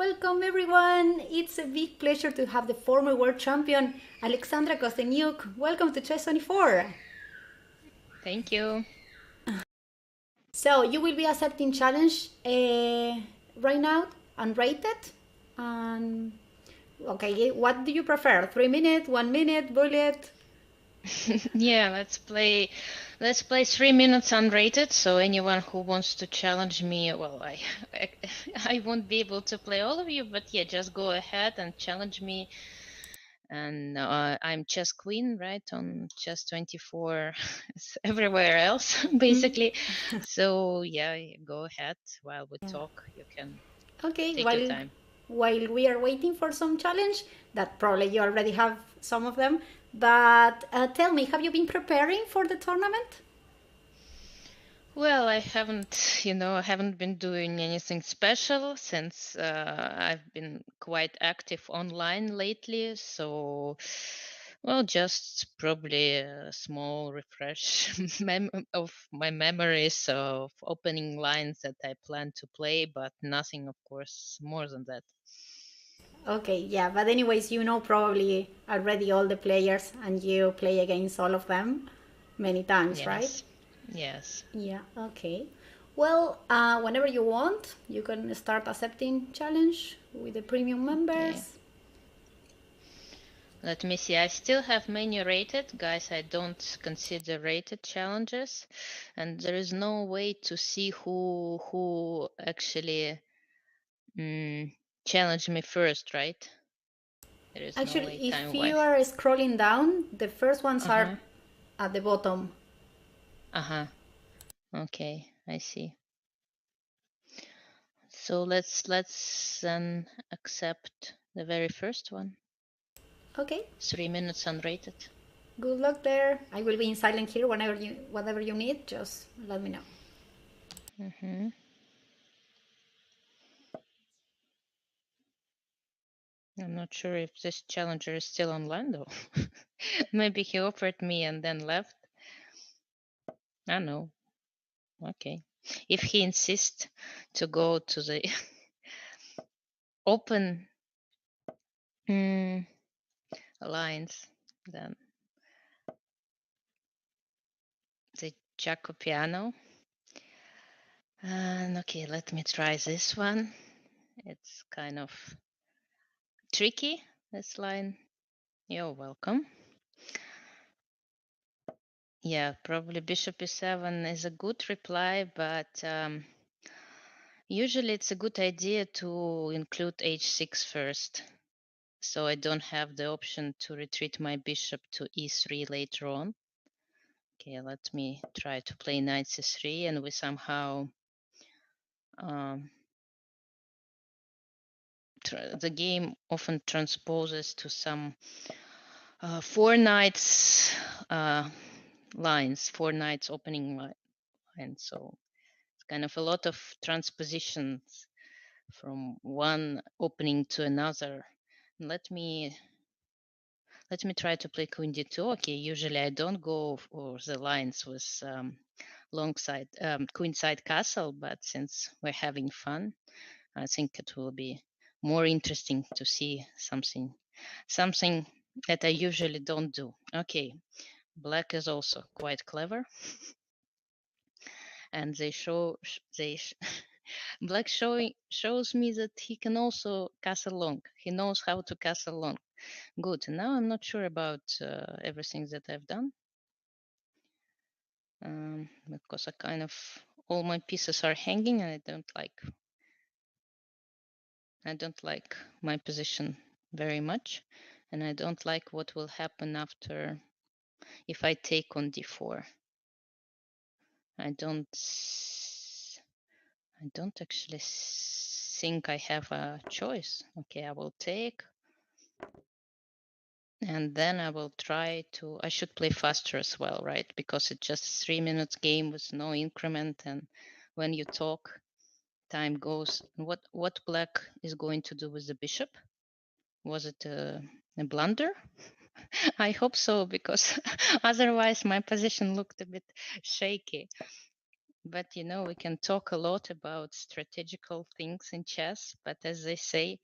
Welcome everyone. It's a big pleasure to have the former world champion Alexandra Kosteniuk. Welcome to Chess 24. Thank you. So you will be accepting challenge right now, unrated. And okay, what do you prefer? 3 minutes, 1 minute, bullet? Yeah, let's play 3 minutes unrated. So anyone who wants to challenge me, well, I I won't be able to play all of you, but yeah, just go ahead and challenge me. And I'm chess queen, right, on chess 24, everywhere else basically. So yeah, go ahead while we talk. You can Okay, take your time. while we are waiting for some challenge, that probably you already have some of them. But tell me, have you been preparing for the tournament? Well, I haven't been doing anything special since I've been quite active online lately. So, well, just probably a small refresh of my memories of opening lines that I plan to play, but nothing, of course, more than that. Okay, yeah, but anyways, you know probably already all the players and you play against all of them many times, right? Yes, yes. Yeah, okay. Well, whenever you want, you can start accepting challenge with the premium Okay. members. Let me see. I still have many rated. Guys, I don't consider rated challenges. And there is no way to see who actually challenged me first, right? There is no Actually, way if you time-wise. are scrolling down, the first ones Uh-huh. are at the bottom. Uh-huh. Okay, I see. So let's then accept the very first one. Okay, 3 minutes unrated. good luck there. I will be in silent here whatever you need, just let me know. Mm-hmm. I'm not sure if this challenger is still online though. Maybe he offered me and then left. I know. Okay. If he insists to go to the open lines, then the Jaco piano. And okay, let me try this one. It's kind of tricky, this line. You're welcome. Yeah, probably bishop e7 is a good reply, but usually it's a good idea to include h6 first. So I don't have the option to retreat my bishop to e3 later on. Okay, let me try to play knight c3, and we somehow the game often transposes to some four knights lines, four knights opening line. So it's kind of a lot of transpositions from one opening to another. Let me try to play queen d2. Okay, usually I don't go for the lines with long side queen side castle, but since we're having fun, I think it will be more interesting to see something that I usually don't do. Okay, black is also quite clever, and black shows me that he can also castle long. He knows how to castle long. Good. Now I'm not sure about everything that I've done because I kind of all my pieces are hanging, and I don't like my position very much, and I don't like what will happen after if I take on d4. I don't actually think I have a choice. Okay, I will take, and then I will try to. I should play faster as well, right? Because it's just a 3 minutes game with no increment, and when you talk, time goes. What black is going to do with the bishop? Was it a blunder? I hope so, because otherwise my position looked a bit shaky. But we can talk a lot about strategical things in chess. But as they say,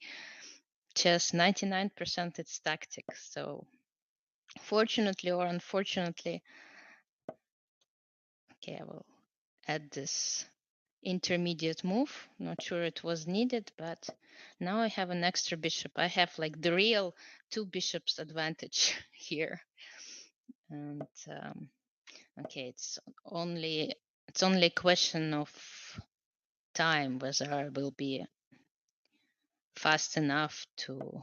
chess 99% it's tactics. So fortunately or unfortunately, okay, I will add this intermediate move. Not sure it was needed, but now I have an extra bishop. I have like the real two bishops advantage here. And okay, it's only a question of time whether I will be fast enough to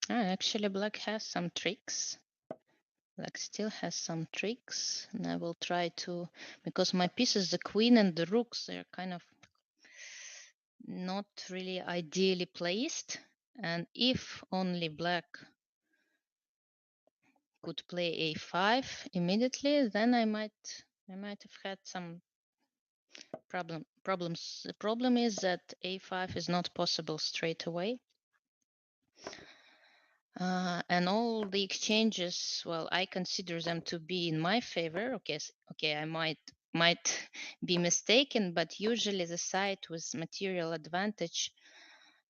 actually black has some tricks. Black still has some tricks, and I will try to, because my pieces, the queen and the rooks, they're kind of not really ideally placed. And if only black could play a5 immediately, then I might have had some problems. The problem is that a5 is not possible straight away. And all the exchanges, well, I consider them to be in my favor. Okay, I might be mistaken, but usually the side with material advantage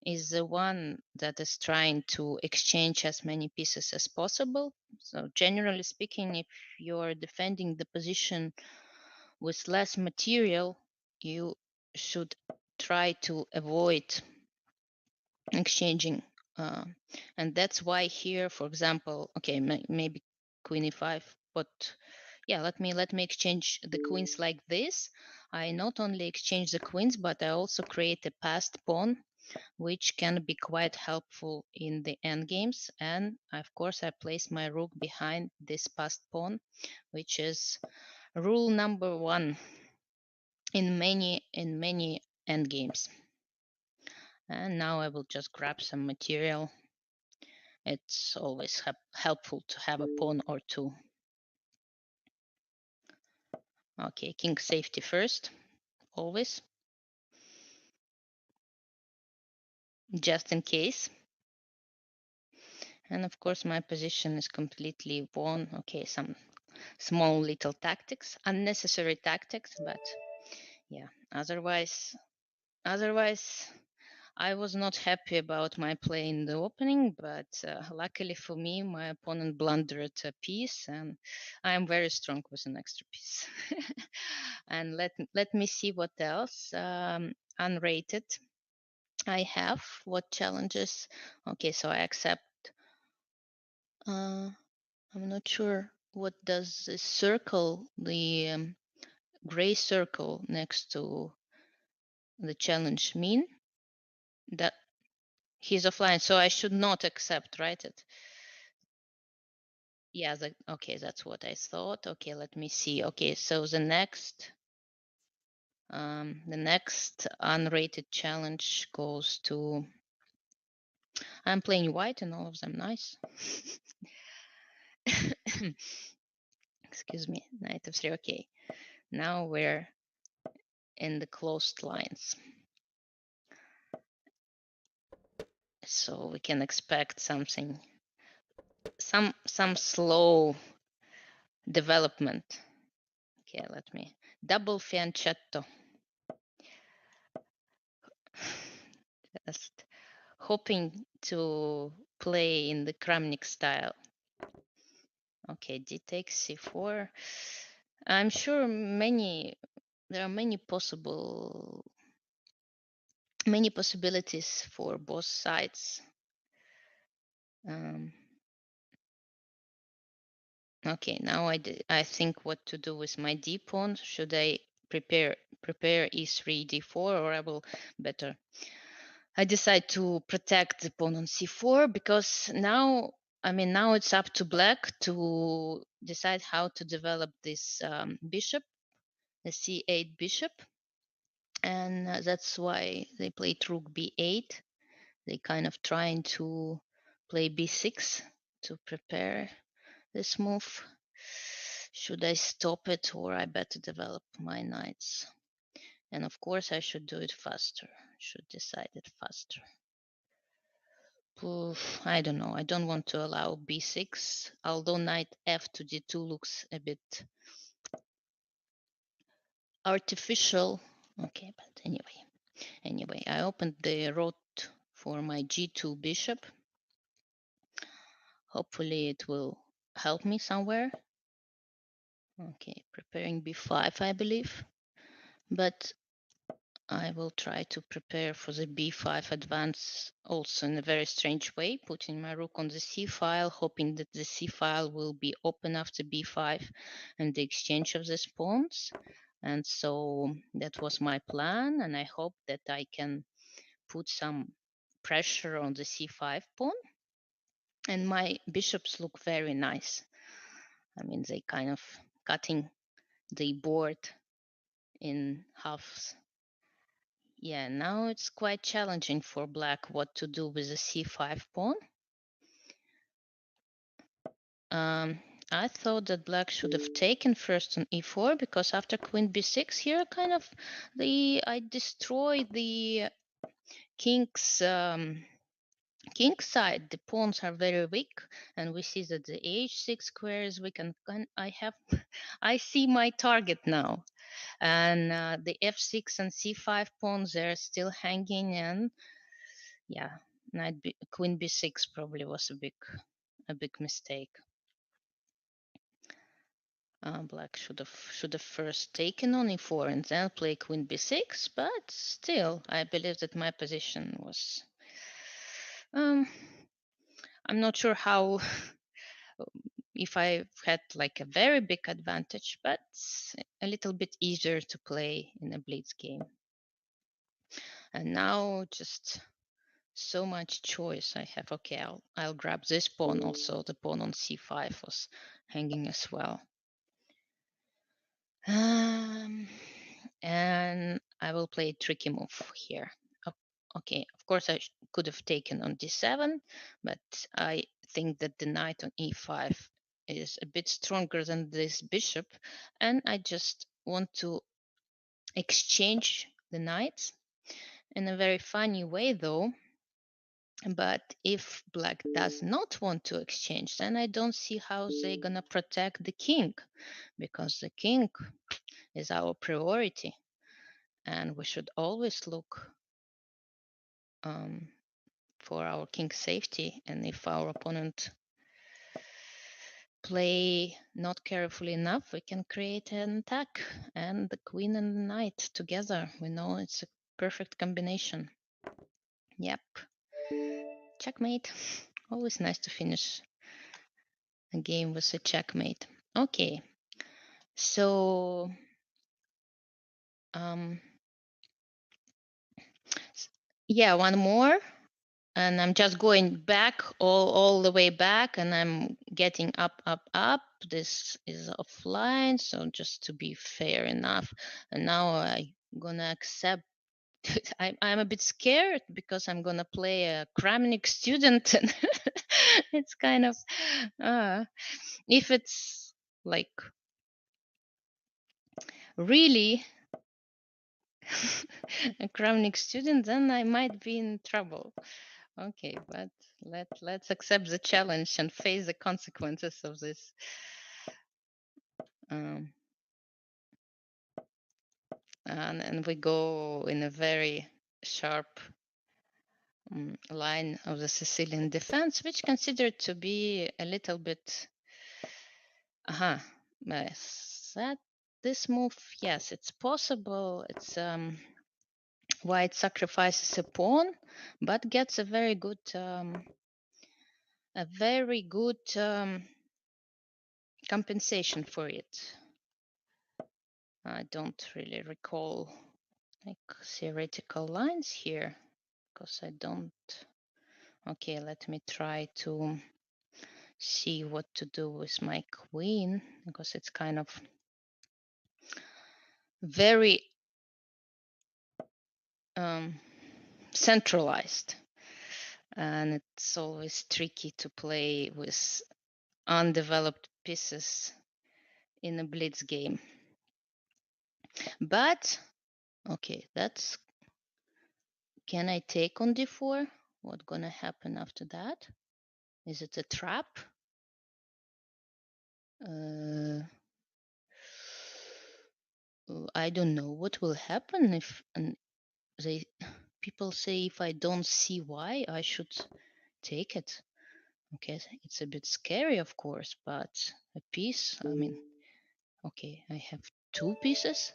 is the one that is trying to exchange as many pieces as possible. So generally speaking, if you're defending the position with less material, you should try to avoid exchanging. And that's why here, for example, okay, maybe queen e5, but yeah, let me exchange the queens like this. I not only exchange the queens, but I also create a passed pawn, which can be quite helpful in the end games. And of course, I place my rook behind this passed pawn, which is rule number one in many end games. And now I will just grab some material. It's always helpful to have a pawn or two. Okay, king safety first, always, just in case. And of course, my position is completely won. Okay, some small little tactics, unnecessary tactics, but yeah, otherwise, I was not happy about my play in the opening, but luckily for me, my opponent blundered a piece, and I am very strong with an extra piece. And let me see what else. Unrated. I have what challenges. Okay, so I accept. I'm not sure what does this circle, the gray circle next to the challenge mean. That he's offline, so I should not accept, right? Yeah, okay, that's what I thought. Okay, let me see. Okay, so the next unrated challenge goes to, I'm playing white and all of them nice. Excuse me, knight of 3. Okay, now we're in the closed lines, so we can expect something, some slow development. Okay, let me double fianchetto. Just hoping to play in the Kramnik style. Okay, d takes c4. I'm sure there are many possibilities for both sides. Okay, now I think what to do with my d pawn. Should I prepare e3, d4, or I decide to protect the pawn on c4, because now it's up to black to decide how to develop this bishop, the c8 bishop, and that's why they played rook b8. They kind of trying to play b6 to prepare this move. Should I stop it, or I better develop my knights? And of course, I should do it faster. Should decide it faster. I don't know. I don't want to allow b6, although knight f to d2 looks a bit artificial. Okay, but anyway, I opened the road for my g2 bishop. Hopefully it will help me somewhere. Okay, preparing b5, I believe. But I will try to prepare for the b5 advance also in a very strange way, putting my rook on the c file, hoping that the c file will be open after b5 and the exchange of the pawns. And so that was my plan, and I hope that I can put some pressure on the c5 pawn. And my bishops look very nice. I mean, they kind of cutting the board in halves. Yeah, now it's quite challenging for black what to do with the c5 pawn. I thought that black should have taken first on e4 because after queen b6 here, kind of I destroy the king's king side. The pawns are very weak, and we see that the h6 square is weak. And I see my target now, and the f6 and c5 pawns they're still hanging, and yeah, queen b6 probably was a big mistake. Black should have first taken on e4 and then play queen b6, but still, I believe that my position was. I'm not sure how if I had like a very big advantage, but a little bit easier to play in a blitz game. And now just so much choice I have. Okay, I'll grab this pawn also. The pawn on c5 was hanging as well. And I will play a tricky move here. Okay, of course I could have taken on d7, but I think that the knight on e5 is a bit stronger than this bishop, and I just want to exchange the knights in a very funny way though. But if black does not want to exchange, then I don't see how they're gonna protect the king, because the king is our priority, and we should always look for our king's safety. And if our opponent play not carefully enough, we can create an attack, and the queen and the knight together, we know it's a perfect combination. Yep, checkmate. Always nice to finish a game with a checkmate. Okay, so yeah, one more, and I'm just going back all the way back, and I'm getting up. This is offline, so just to be fair enough. And now I'm gonna accept. I'm a bit scared because I'm gonna play a Kramnik student, and it's kind of if it's like really a Kramnik student, then I might be in trouble. Okay, but let's accept the challenge and face the consequences of this. And we go in a very sharp line of the Sicilian defense, which considered to be a little bit. That this move, yes, it's possible. It's white sacrifices a pawn, but gets a very good compensation for it. I don't really recall like theoretical lines here because I don't. Okay, let me try to see what to do with my queen because it's kind of very centralized, and it's always tricky to play with undeveloped pieces in a blitz game. But okay, can I take on d4? What's gonna happen after that? Is it a trap? I don't know what will happen if they people say if I don't see why I should take it. Okay, it's a bit scary, of course, but a piece. I mean, okay, I have two pieces.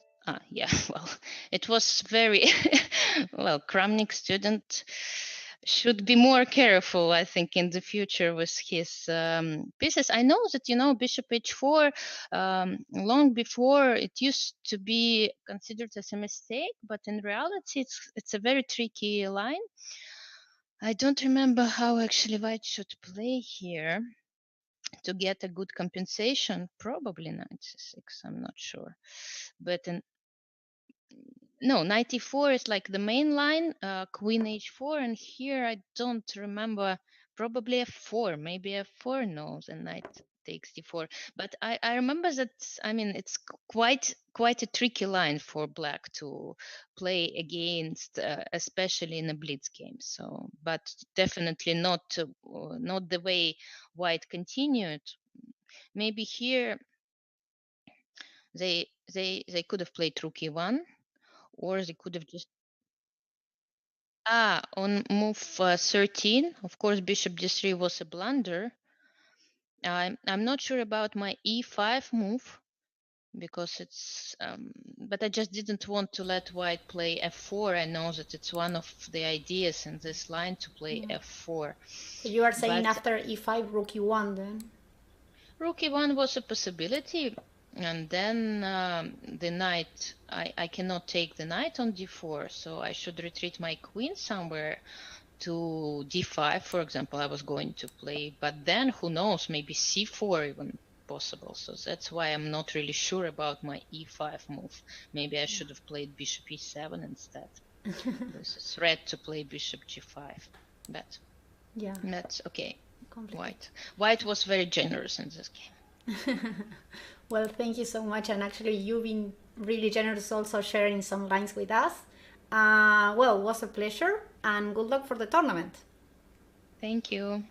Yeah. Well, it was very well. Kramnik student should be more careful, I think, in the future with his pieces. I know that bishop h4 long before it used to be considered as a mistake, but in reality, it's a very tricky line. I don't remember how actually white should play here to get a good compensation. Probably 96. I'm not sure, but no, 94 is like the main line, queen h4, and here I don't remember, probably f4, maybe f4, no, the knight takes d4. But I remember that, I mean, it's quite a tricky line for black to play against, especially in a blitz game. So, but definitely not the way white continued. Maybe here they could have played rook e1, or they could have just on move 13, of course, bishop d3 was a blunder. I'm not sure about my e5 move because it's but I just didn't want to let white play f4. I know that it's one of the ideas in this line to play f4. So you are saying But after e5, rook e1 then? rook e1 was a possibility, and then the knight, I cannot take the knight on d4, so I should retreat my queen somewhere to d5, for example. I was going to play, but then who knows, maybe c4 even possible. So that's why I'm not really sure about my e5 move. Maybe I should have played bishop e7 instead. There's a threat to play bishop g5, but Yeah, that's okay. White was very generous in this game. Well, thank you so much, and actually you've been really generous also sharing some lines with us. Well, it was a pleasure, and good luck for the tournament. Thank you.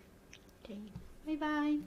Okay, bye bye.